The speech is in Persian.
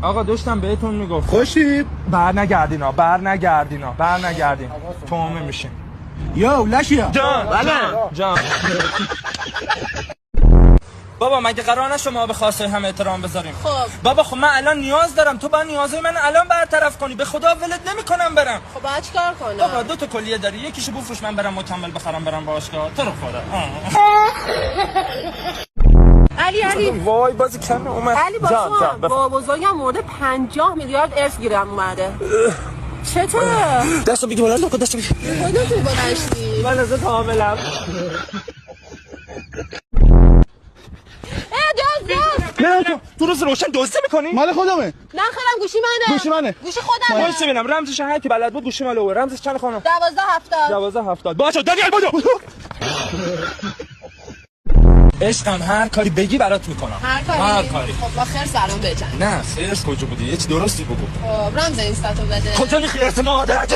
آقا داشتم بهتون میگفت خوشی برنگردین تومه میشین. یو لشیا جان جان بابا مگه قرار نشد ما به خواسته هم احترام بذاریم؟ خب بابا خب من الان نیاز دارم، تو با نیازهای من الان برطرف کنی. به خدا ولت نمیکنم برم. خب باید چیکار کنم؟ بابا 2 تا کلیه داری، یکیشو بفروش من برم مکمل بخرم برم باشگاه. تو رو خدا. علی وای بازی کمه اومد. علی با بزرگم مورد 50 میلیارد ارث گیرم اومده. چطوره؟ دستو بگی بلند کن، دستو بگی. کجا توی بلنشتی؟ من از حاملم. نه تو روز روشن دزدی میکنی؟ مال خودمه. نه خیرم گوشی منه. گوشی خودمه. وایس ببینم رمزش هر کی بلد بود گوشی مال او. رمزش چند خانم؟ 1270. باشه دانیال بدو. عشقم هر کاری بگی برات میکنم. هر کاری. خب با خیر سلام بجن. نه خیر کجا بودی؟ یه چیز درستی بگو. خب رمز اینستاتو بده. کجا خیرت مادر